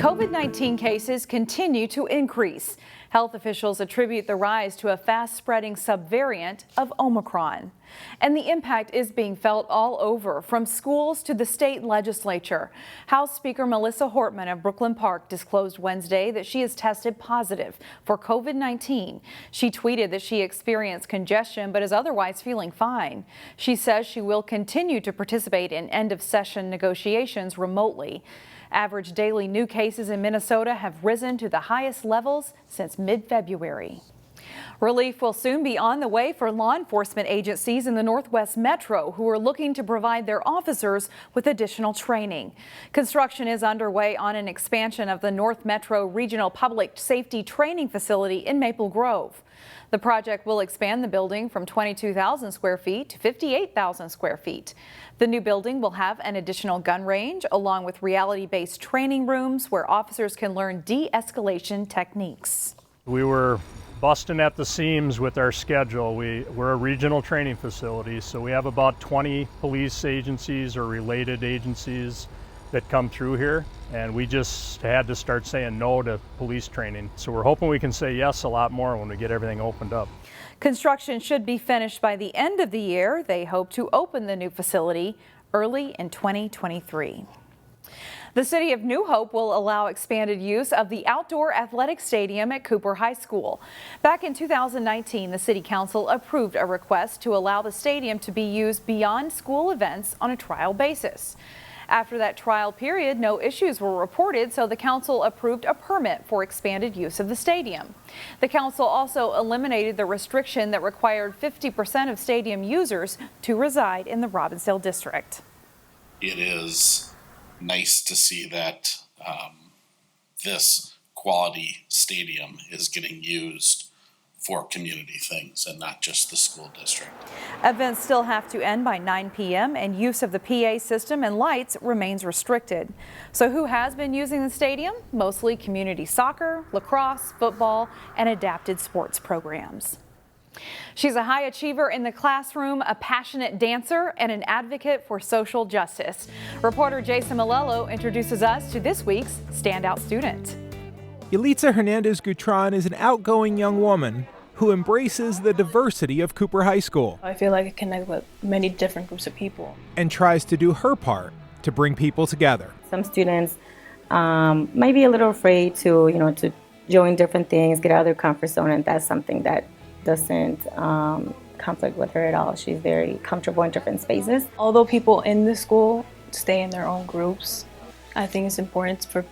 COVID-19 cases continue to increase. Health officials attribute the rise to a fast-spreading subvariant of Omicron. And the impact is being felt all over, from schools to the state legislature. House Speaker Melissa Hortman of Brooklyn Park disclosed Wednesday that she has tested positive for COVID-19. She tweeted that she experienced congestion but is otherwise feeling fine. She says she will continue to participate in end-of-session negotiations remotely. Average daily new cases in Minnesota have risen to the highest levels since mid-February. Relief will soon be on the way for law enforcement agencies in the Northwest Metro who are looking to provide their officers with additional training. Construction is underway on an expansion of the North Metro Regional Public Safety Training Facility in Maple Grove. The project will expand the building from 22,000 square feet to 58,000 square feet. The new building will have an additional gun range along with reality-based training rooms where officers can learn de-escalation techniques. We were busting at the seams with our schedule. We're a regional training facility, so we have about 20 police agencies or related agencies that come through here, and we just had to start saying no to police training. So we're hoping we can say yes a lot more when we get everything opened up. Construction should be finished by the end of the year. They hope to open the new facility early in 2023. The city of New Hope will allow expanded use of the outdoor athletic stadium at Cooper High School. Back in 2019, the city council approved a request to allow the stadium to be used beyond school events on a trial basis. After that trial period, no issues were reported, so the council approved a permit for expanded use of the stadium. The council also eliminated the restriction that required 50% of stadium users to reside in the Robbinsdale district. It is nice to see that this quality stadium is getting used for community things and not just the school district. Events still have to end by 9 p.m. and use of the PA system and lights remains restricted. So who has been using the stadium? Mostly community soccer, lacrosse, football, and adapted sports programs. She's a high achiever in the classroom, a passionate dancer, and an advocate for social justice. Reporter Jason Malello introduces us to this week's Standout student. Yelitza Hernandez Gutron is an outgoing young woman who embraces the diversity of Cooper High School. I feel like I connect with many different groups of people. And tries to do her part to bring people together. Some students might be a little afraid to join different things, get out of their comfort zone, and that's something that doesn't conflict with her at all. She's very comfortable in different spaces. Although people in the school stay in their own groups, I think it's important for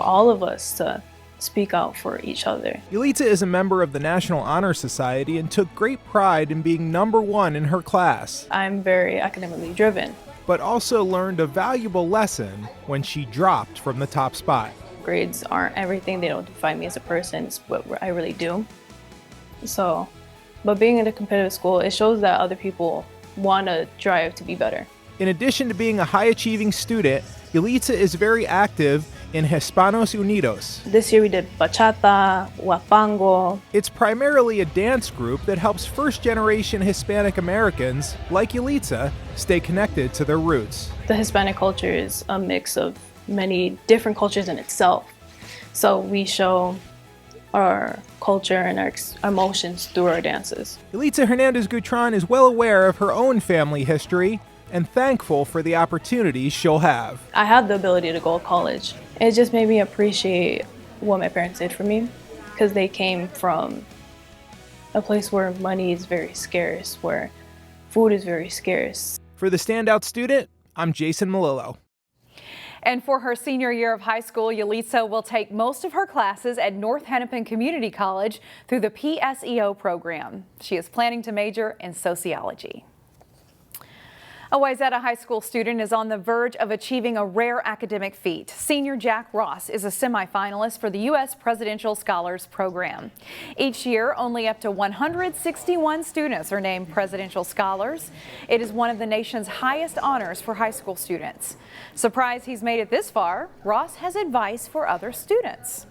all of us to speak out for each other. Yelitza is a member of the National Honor Society and took great pride in being #1 in her class. I'm very academically driven. But also learned a valuable lesson when she dropped from the top spot. Grades aren't everything. They don't define me as a person. It's what I really do. So, but being in a competitive school, it shows that other people want to strive to be better. In addition to being a high-achieving student, Yelitza is very active in Hispanos Unidos. This year we did bachata, huapango. It's primarily a dance group that helps first-generation Hispanic Americans, like Yelitza, stay connected to their roots. The Hispanic culture is a mix of many different cultures in itself. So we show our culture and our emotions through our dances. Yelitza Hernandez Gutron is well aware of her own family history and thankful for the opportunities she'll have. I have the ability to go to college. It just made me appreciate what my parents did for me, because they came from a place where money is very scarce, where food is very scarce. For the Standout student, I'm Jason Malillo. And for her senior year of high school, Yelitza will take most of her classes at North Hennepin Community College through the PSEO program. She is planning to major in sociology. A Wayzata High School student is on the verge of achieving a rare academic feat. Senior Jack Ross is a semi-finalist for the U.S. Presidential Scholars Program. Each year, only up to 161 students are named Presidential Scholars. It is one of the nation's highest honors for high school students. Surprised he's made it this far, Ross has advice for other students.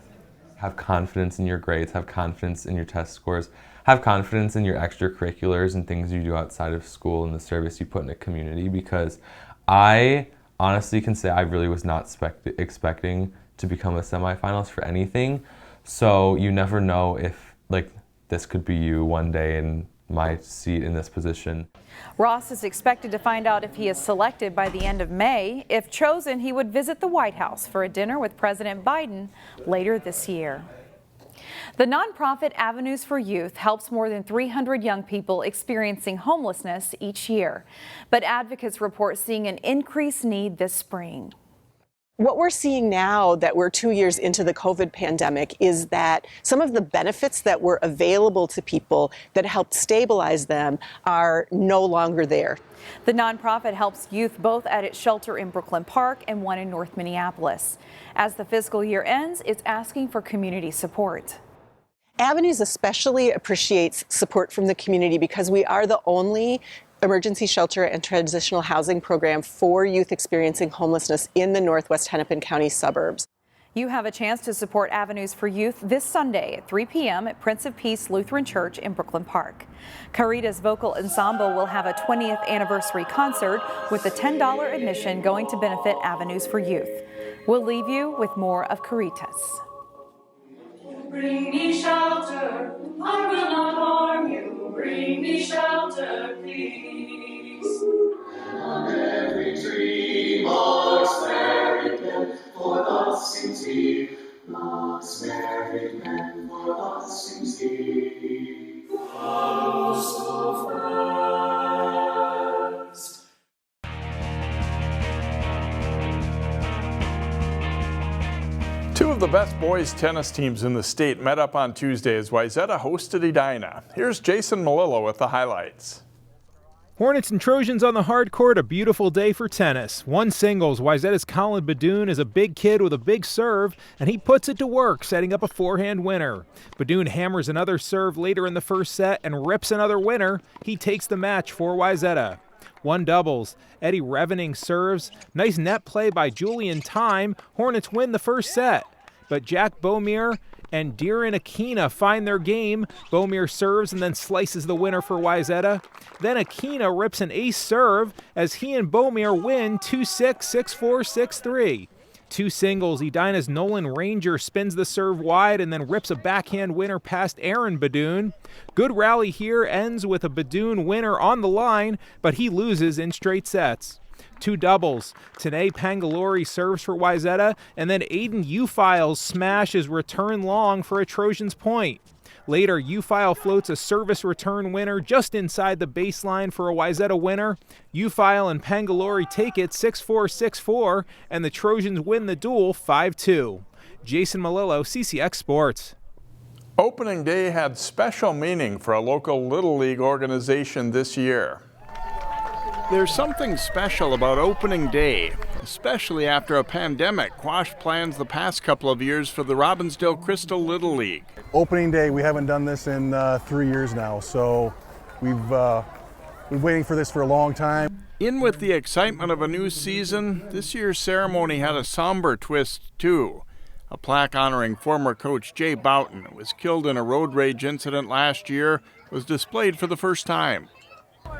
Have confidence in your grades, have confidence in your test scores, have confidence in your extracurriculars and things you do outside of school and the service you put in a community, because I honestly can say I really was not expecting to become a semifinalist for anything. So you never know if this could be you one day in my seat in this position. Ross is expected to find out if he is selected by the end of May. If chosen, he would visit the White House for a dinner with President Biden later this year. The nonprofit Avenues for Youth helps more than 300 young people experiencing homelessness each year. But advocates report seeing an increased need this spring. What we're seeing now that we're 2 years into the COVID pandemic is that some of the benefits that were available to people that helped stabilize them are no longer there. The nonprofit helps youth both at its shelter in Brooklyn Park and one in North Minneapolis. As the fiscal year ends, it's asking for community support. Avenues especially appreciates support from the community because we are the only emergency shelter and transitional housing program for youth experiencing homelessness in the Northwest Hennepin County suburbs. You have a chance to support Avenues for Youth this Sunday at 3 p.m. at Prince of Peace Lutheran Church in Brooklyn Park. Carita's vocal ensemble will have a 20th anniversary concert with a $10 admission going to benefit Avenues for Youth. We'll leave you with more of Carita's. Bring me shelter, I will not harm you. Bring me shelter, please. On every tree marks married men, for thus sings he. Marks married men, for thus sings he. Oh, so fast. Two of the best boys tennis teams in the state met up on Tuesday as Wayzata hosted Edina. Here's Jason Malillo with the highlights. Hornets and Trojans on the hard court, a beautiful day for tennis. One singles, Wayzata's Colin Badoon is a big kid with a big serve, and he puts it to work, setting up a forehand winner. Badoon hammers another serve later in the first set and rips another winner. He takes the match for Wayzata. One doubles, Eddie Revening serves. Nice net play by Julian Time. Hornets win the first set. But Jack Beaumere and Darren Aquina find their game. Beaumere serves and then slices the winner for Wayzata. Then Aquina rips an ace serve as he and Beaumere win 2-6, 6-4, 6-3. Two singles, Edina's Nolan Ranger spins the serve wide and then rips a backhand winner past Aaron Badoon. Good rally here ends with a Badoon winner on the line, but he loses in straight sets. Two doubles, Tanae Pangalori serves for Wayzata, and then Aiden Ufiles smashes return long for a Trojans point. Later, Ufile floats a service return winner just inside the baseline for a Wayzata winner. Ufile and Pangalori take it 6-4, 6-4, and the Trojans win the duel 5-2. Jason Malillo, CCX Sports. Opening day had special meaning for a local Little League organization this year. There's something special about opening day, especially after a pandemic quashed plans the past couple of years for the Robbinsdale-Crystal Little League. Opening day, we haven't done this in 3 years now, so we've been waiting for this for a long time. In with the excitement of a new season, this year's ceremony had a somber twist too. A plaque honoring former coach Jay Boughton, who was killed in a road rage incident last year, was displayed for the first time.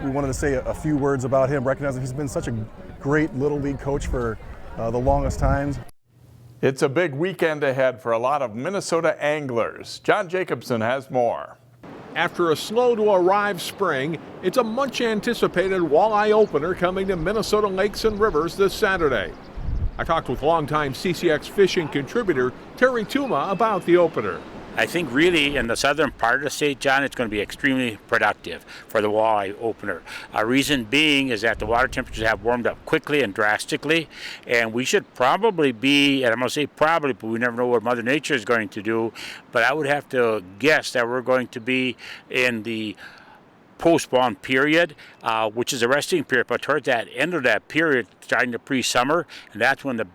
We wanted to say a few words about him, recognizing he's been such a great Little League coach for the longest times. It's a big weekend ahead for a lot of Minnesota anglers. John Jacobson has more. After a slow-to-arrive spring, it's a much-anticipated walleye opener coming to Minnesota lakes and rivers this Saturday. I talked with longtime CCX fishing contributor Terry Tuma about the opener. I think really in the southern part of the state, John, it's going to be extremely productive for the walleye opener. A reason being is that the water temperatures have warmed up quickly and drastically, and we should probably be, and I'm going to say probably, but we never know what Mother Nature is going to do, but I would have to guess that we're going to be in the post-spawn period, which is a resting period, but towards that end of that period, starting the pre-summer, and that's when the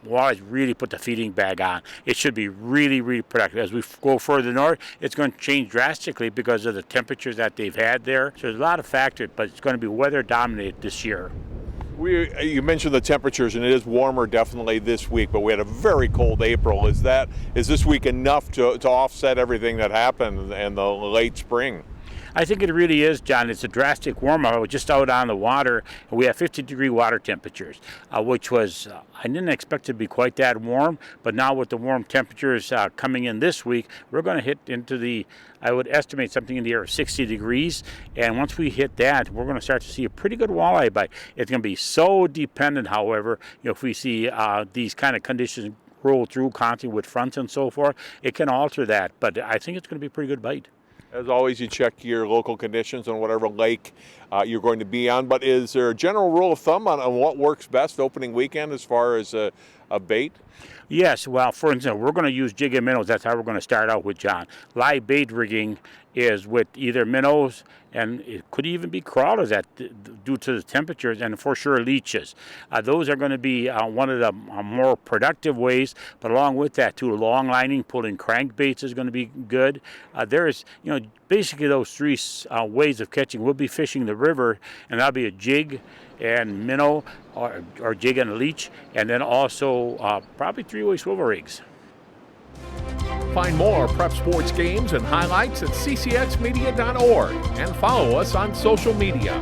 walleyes really put the feeding bag on. It should be really, really productive. As we go further north, it's going to change drastically because of the temperatures that they've had there. So there's a lot of factors, but it's going to be weather dominated this year. You mentioned the temperatures, and it is warmer definitely this week, but we had a very cold April. Is this week enough to offset everything that happened in the late spring? I think it really is, John. It's a drastic warm-up. I was just out on the water, and we have 50-degree water temperatures, which was, I didn't expect it to be quite that warm, but now with the warm temperatures coming in this week, we're going to hit into the, I would estimate something in the air of 60 degrees, and once we hit that, we're going to start to see a pretty good walleye bite. It's going to be so dependent, however, if we see these kind of conditions roll through constantly with fronts and so forth, it can alter that, but I think it's going to be a pretty good bite. As always, you check your local conditions on whatever lake you're going to be on, but is there a general rule of thumb on what works best opening weekend as far as a bait? Yes, well, for instance, we're going to use jig and minnows. That's how we're going to start out with, John. Live bait rigging is with either minnows, and it could even be crawlers due to the temperatures, and for sure leeches. Those are going to be one of the more productive ways, but along with that too, long lining, pulling crankbaits is going to be good. There's, basically those three ways of catching. We'll be fishing the river, and that'll be a jig and minnow, or jig and a leech, and then also probably three-way swivel rigs. Find more prep sports games and highlights at ccxmedia.org and follow us on social media.